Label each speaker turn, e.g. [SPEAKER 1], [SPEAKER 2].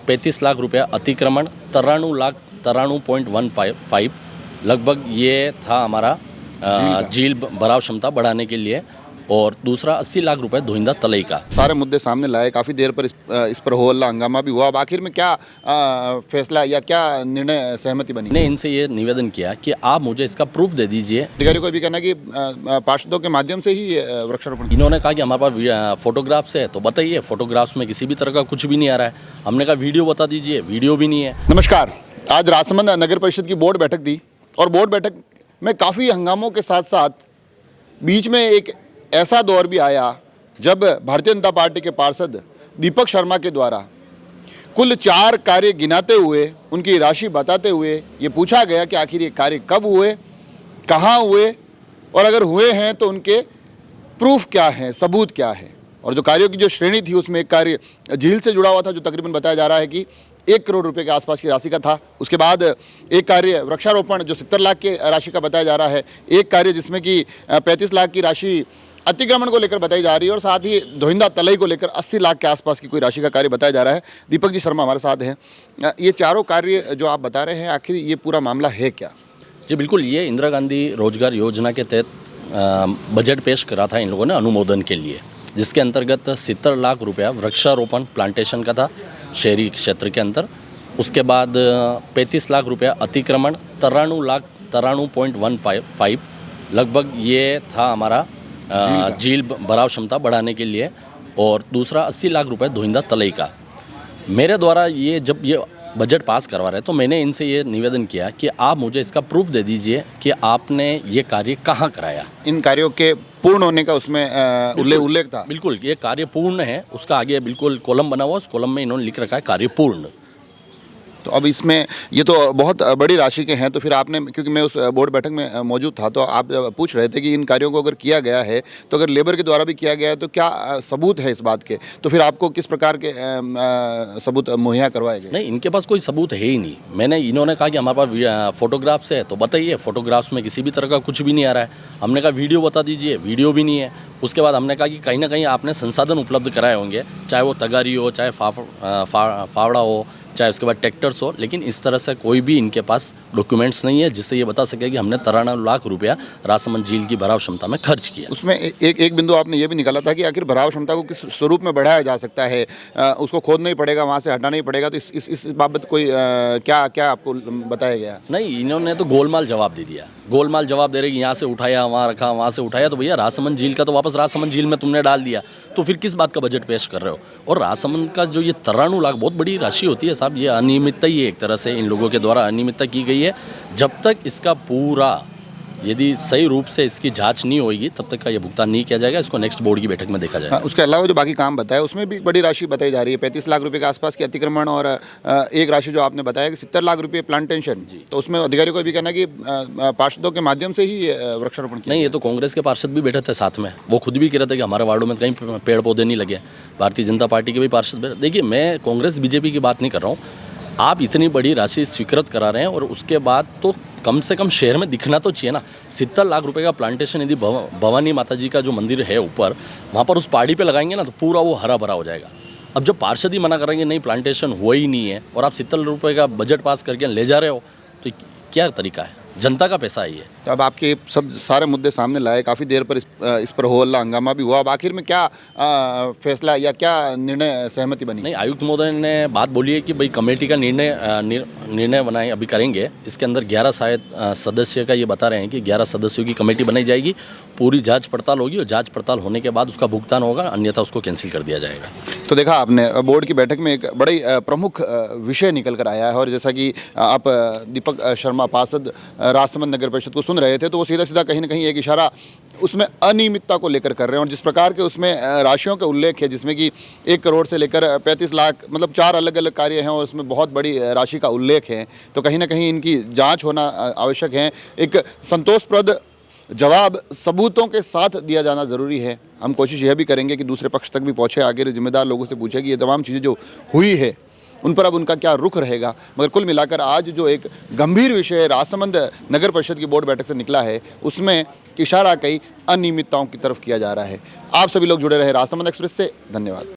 [SPEAKER 1] 35 लाख रुपया अतिक्रमण, 93.15 लगभग ये था हमारा झील भराव क्षमता बढ़ाने के लिए, और दूसरा 80 लाख रुपए धोइंदा तलई का।
[SPEAKER 2] सारे मुद्दे सामने लाए, काफ़ी देर पर इस पर हो हल्ला हंगामा भी हुआ। अब आखिर में क्या फैसला या क्या निर्णय सहमति बनी?
[SPEAKER 1] ने इनसे ये निवेदन किया कि आप मुझे इसका प्रूफ दे दीजिए।
[SPEAKER 2] अधिकारियों को भी कहना कि पार्षदों के माध्यम से ही वृक्षारोपण।
[SPEAKER 1] इन्होंने कहा कि हमारे पास फोटोग्राफ्स है, तो बताइए फोटोग्राफ्स में किसी भी तरह का कुछ भी नहीं आ रहा है। हमने कहा वीडियो बता दीजिए, वीडियो भी नहीं है।
[SPEAKER 2] नमस्कार, आज राजसमंद नगर परिषद की बोर्ड बैठक थी और बोर्ड बैठक में काफ़ी हंगामों के साथ साथ बीच में एक ऐसा दौर भी आया जब भारतीय जनता पार्टी के पार्षद दीपक शर्मा के द्वारा कुल 4 कार्य गिनाते हुए उनकी राशि बताते हुए ये पूछा गया कि आखिर ये कार्य कब हुए, कहाँ हुए, और अगर हुए हैं तो उनके प्रूफ क्या हैं, सबूत क्या है। और जो कार्यों की जो श्रेणी थी उसमें एक कार्य झील से जुड़ा हुआ था जो तकरीबन बताया जा रहा है कि 1 करोड़ रुपए के आसपास की राशि का था। उसके बाद एक कार्य वृक्षारोपण जो 70 लाख के राशि का बताया जा रहा है, एक कार्य जिसमें कि 35 लाख की राशि अतिक्रमण को लेकर बताई जा रही है, और साथ ही धोइंदा तलई को लेकर 80 लाख के आसपास की कोई राशि का कार्य बताया जा रहा है। दीपक जी शर्मा हमारे साथ हैं। ये चारों कार्य जो आप बता रहे हैं, आखिर ये पूरा मामला है क्या?
[SPEAKER 1] जी बिल्कुल, ये इंदिरा गांधी रोजगार योजना के तहत बजट पेश करा था इन लोगों ने अनुमोदन के लिए, जिसके अंतर्गत 70 लाख रुपया वृक्षारोपण प्लांटेशन का था शहरी क्षेत्र के अंदर। उसके बाद 35 लाख रुपया अतिक्रमण, 93.15 लगभग ये था हमारा झील भराव क्षमता बढ़ाने के लिए, और दूसरा 80 लाख रुपए धोइंदा तलई का। मेरे द्वारा ये जब ये बजट पास करवा रहे तो मैंने इनसे ये निवेदन किया कि आप मुझे इसका प्रूफ दे दीजिए कि आपने ये कार्य कहाँ कराया।
[SPEAKER 2] इन कार्यों के पूर्ण होने का उसमें उल्लेख था।
[SPEAKER 1] बिल्कुल, ये कार्य पूर्ण है, उसका आगे बिल्कुल कॉलम बना हुआ, उस कॉलम में इन्होंने लिख रखा है कार्य पूर्ण।
[SPEAKER 2] तो अब इसमें ये तो बहुत बड़ी राशि के हैं, तो फिर आपने, क्योंकि मैं उस बोर्ड बैठक में मौजूद था, तो आप पूछ रहे थे कि इन कार्यों को अगर किया गया है तो अगर लेबर के द्वारा भी किया गया है तो क्या सबूत है इस बात के, तो फिर आपको किस प्रकार के सबूत मुहैया करवाए गए?
[SPEAKER 1] नहीं, इनके पास कोई सबूत है ही नहीं। इन्होंने कहा कि हमारे पास फोटोग्राफ्स है, तो बताइए फोटोग्राफ्स में किसी भी तरह का कुछ भी नहीं आ रहा है। हमने कहा वीडियो बता दीजिए, वीडियो भी नहीं है। उसके बाद हमने कहा कि कहीं ना कहीं आपने संसाधन उपलब्ध कराए होंगे, चाहे वो तगारी हो, चाहे फावड़ा हो, चाहे उसके बाद ट्रैक्टर्स हो, लेकिन इस तरह से कोई भी इनके पास डॉक्यूमेंट्स नहीं है जिससे ये बता सके कि हमने 93 लाख रुपया राजसमंद झील की भराव क्षमता में खर्च किया।
[SPEAKER 2] उसमें एक बिंदु आपने ये भी निकाला था कि आखिर भराव क्षमता को किस स्वरूप में बढ़ाया जा सकता है, उसको खोदना ही पड़ेगा, वहाँ से हटाना ही पड़ेगा, तो इस बाबत कोई क्या क्या आपको बताया गया?
[SPEAKER 1] नहीं, इन्होंने तो गोलमाल जवाब दे दिया। गोलमाल जवाब दे रहे कि यहाँ से उठाया, वहाँ रखा, वहाँ से उठाया। तो भैया राजसमंद झील का तो वापस राजसमंद झील में तुमने डाल दिया, तो फिर किस बात का बजट पेश कर रहे हो? और राजसमंद का जो ये 93 लाख बहुत बड़ी राशि होती है साहब, ये अनियमितता ही है, एक तरह से इन लोगों के द्वारा अनियमितता की गई है। जब तक इसका पूरा यदि सही रूप से इसकी जांच नहीं होगी तब तक का ये भुगतान नहीं किया जाएगा। इसको नेक्स्ट बोर्ड की बैठक में देखा जाएगा।
[SPEAKER 2] उसके अलावा जो बाकी काम बताया उसमें भी बड़ी राशि बताई जा रही है, 35 लाख रुपए के आसपास की अतिक्रमण, और एक राशि जो आपने बताया कि 70 लाख रुपए प्लांटेशन जी। तो उसमें अधिकारियों को भी कहना कि पार्षदों के माध्यम से ही वृक्षारोपण किया।
[SPEAKER 1] नहीं, ये तो कांग्रेस के पार्षद भी बैठे थे साथ में, वो खुद भी कह रहे थे कि हमारे वार्डों में कहीं पेड़ पौधे नहीं लगे। भारतीय जनता पार्टी के भी पार्षद बैठे। देखिए, मैं कांग्रेस बीजेपी की बात नहीं कर रहा हूँ। आप इतनी बड़ी राशि स्वीकृत करा रहे हैं और उसके बाद तो कम से कम शहर में दिखना तो चाहिए ना। 70 लाख रुपए का प्लांटेशन यदि भवानी माता जी का जो मंदिर है ऊपर, वहाँ पर उस पहाड़ी पे लगाएंगे ना तो पूरा वो हरा भरा हो जाएगा। अब जब पार्षद ही मना करेंगे नहीं प्लांटेशन हुआ ही नहीं है, और आप 70 लाख रुपए का बजट पास करके ले जा रहे हो, तो क्या तरीका है? जनता का पैसा है ये।
[SPEAKER 2] तो अब आपके सब सारे मुद्दे सामने लाए, काफ़ी देर पर इस पर हो हल्ला हंगामा भी हुआ। अब आखिर में क्या फैसला या क्या निर्णय सहमति बनी?
[SPEAKER 1] नहीं, आयुक्त महोदय ने बात बोली है कि भाई कमेटी का निर्णय बनाए अभी करेंगे। इसके अंदर 11 शायद सदस्य का ये बता रहे हैं कि 11 सदस्यों की कमेटी बनाई जाएगी, पूरी जांच पड़ताल होगी और जांच पड़ताल होने के बाद उसका भुगतान होगा, अन्यथा उसको कैंसिल कर दिया जाएगा।
[SPEAKER 2] तो देखा आपने, बोर्ड की बैठक में एक बड़ी प्रमुख विषय निकल कर आया है, और जैसा कि आप दीपक शर्मा पार्षद राजसमंद नगर परिषद को सुन रहे थे, तो वो सीधा सीधा कहीं ना कहीं एक इशारा उसमें अनियमितता को लेकर कर रहे हैं। और जिस प्रकार के उसमें राशियों के उल्लेख है, जिसमें कि 1 करोड़ से लेकर 35 लाख, मतलब 4 अलग अलग कार्य हैं और उसमें बहुत बड़ी राशि का उल्लेख है, तो कहीं ना कहीं इनकी जांच होना आवश्यक है। एक संतोषप्रद जवाब सबूतों के साथ दिया जाना ज़रूरी है। हम कोशिश यह भी करेंगे कि दूसरे पक्ष तक भी पहुँचे, आगे जिम्मेदार लोगों से पूछे कि ये तमाम चीज़ें जो हुई है उन पर अब उनका क्या रुख रहेगा। मगर कुल मिलाकर आज जो एक गंभीर विषय राजसमंद नगर परिषद की बोर्ड बैठक से निकला है, उसमें इशारा कई अनियमितताओं की तरफ किया जा रहा है। आप सभी लोग जुड़े रहे राजसमंद एक्सप्रेस से। धन्यवाद।